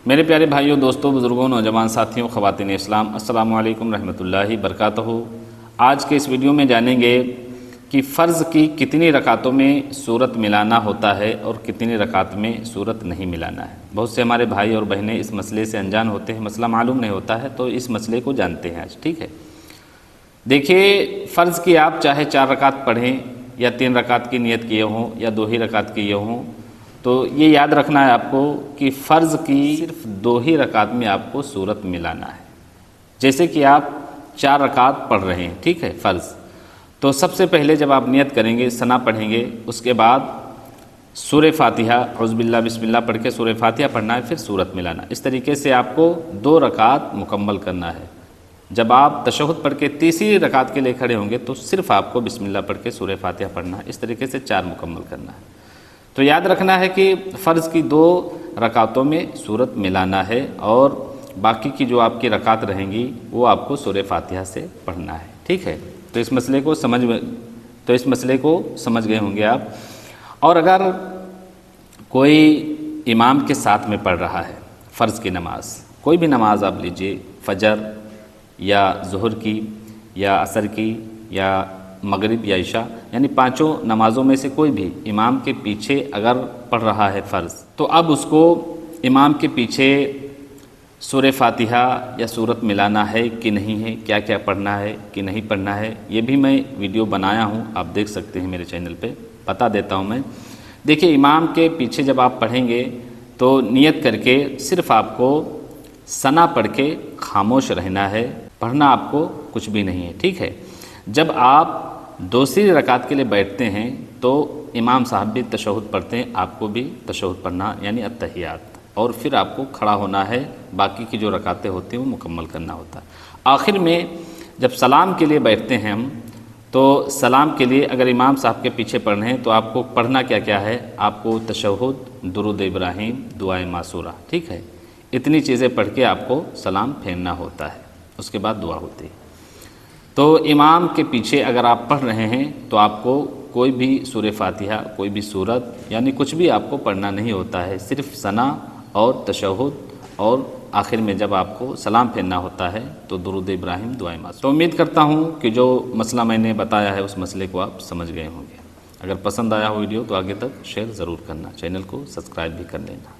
میرے پیارے بھائیوں، دوستوں، بزرگوں، نوجوان ساتھیوں، خواتین اسلام، السلام علیکم رحمۃ اللہ وبرکاتہ۔ آج کے اس ویڈیو میں جانیں گے کہ فرض کی کتنی رکعتوں میں سورت ملانا ہوتا ہے اور کتنی رکعت میں سورت نہیں ملانا ہے۔ بہت سے ہمارے بھائی اور بہنیں اس مسئلے سے انجان ہوتے ہیں، مسئلہ معلوم نہیں ہوتا ہے، تو اس مسئلے کو جانتے ہیں آج، ٹھیک ہے۔ دیکھیے، فرض کی آپ چاہے 4 رکعت پڑھیں یا 3 رکعت کی نیت کیے ہوں یا 2 ہی رکعت کیے ہوں، تو یہ یاد رکھنا ہے آپ کو کہ فرض کی صرف 2 ہی رکعت میں آپ کو سورت ملانا ہے۔ جیسے کہ آپ 4 رکعت پڑھ رہے ہیں، ٹھیک ہے، فرض، تو سب سے پہلے جب آپ نیت کریں گے، ثنا پڑھیں گے، اس کے بعد سورہ فاتحہ، اعوذ باللہ بسم اللہ پڑھ کے سورہ فاتحہ پڑھنا ہے، پھر سورت ملانا۔ اس طریقے سے آپ کو 2 رکعت مکمل کرنا ہے۔ جب آپ تشہد پڑھ کے تیسری رکعت کے لیے کھڑے ہوں گے تو صرف آپ کو بسم اللہ پڑھ کے سورہ فاتحہ پڑھنا ہے۔ اس طریقے سے 4 مکمل کرنا ہے۔ تو یاد رکھنا ہے کہ فرض کی 2 رکعتوں میں سورت ملانا ہے اور باقی کی جو آپ کی رکعت رہیں گی وہ آپ کو سورہ فاتحہ سے پڑھنا ہے، ٹھیک ہے۔ تو اس مسئلے کو سمجھ گئے ہوں گے آپ۔ اور اگر کوئی امام کے ساتھ میں پڑھ رہا ہے فرض کی نماز، کوئی بھی نماز آپ لیجئے، فجر یا ظہر کی یا عصر کی یا مغرب یا عشاء، یعنی 5 نمازوں میں سے کوئی بھی امام کے پیچھے اگر پڑھ رہا ہے فرض، تو اب اس کو امام کے پیچھے سورہ فاتحہ یا سورت ملانا ہے کہ نہیں ہے، کیا کیا پڑھنا ہے کہ نہیں پڑھنا ہے، یہ بھی میں ویڈیو بنایا ہوں، آپ دیکھ سکتے ہیں میرے چینل پہ، بتا دیتا ہوں میں۔ دیکھیے، امام کے پیچھے جب آپ پڑھیں گے تو نیت کر کے صرف آپ کو ثنا پڑھ کے خاموش رہنا ہے، پڑھنا آپ کو کچھ بھی نہیں ہے، ٹھیک ہے۔ جب آپ دوسری رکعت کے لیے بیٹھتے ہیں تو امام صاحب بھی تشہد پڑھتے ہیں، آپ کو بھی تشہد پڑھنا یعنی التحیات، اور پھر آپ کو کھڑا ہونا ہے، باقی کی جو رکعتیں ہوتی ہیں وہ مکمل کرنا ہوتا ہے۔ آخر میں جب سلام کے لیے بیٹھتے ہیں ہم، تو سلام کے لیے اگر امام صاحب کے پیچھے پڑھنے ہیں تو آپ کو پڑھنا کیا کیا ہے، آپ کو تشہد، درود ابراہیم، دعائے معصورہ، ٹھیک ہے، اتنی چیزیں پڑھ کے آپ کو سلام پھیرنا ہوتا ہے، اس کے بعد دعا ہوتی ہے۔ تو امام کے پیچھے اگر آپ پڑھ رہے ہیں تو آپ کو کوئی بھی سورہ فاتحہ، کوئی بھی سورت، یعنی کچھ بھی آپ کو پڑھنا نہیں ہوتا ہے، صرف ثنا اور تشہد، اور آخر میں جب آپ کو سلام پھیرنا ہوتا ہے تو درود ابراہیم، دعائے معصورہ۔ تو امید کرتا ہوں کہ جو مسئلہ میں نے بتایا ہے اس مسئلے کو آپ سمجھ گئے ہوں گے۔ اگر پسند آیا ہو ویڈیو تو آگے تک شیئر ضرور کرنا، چینل کو سبسکرائب بھی کر لینا۔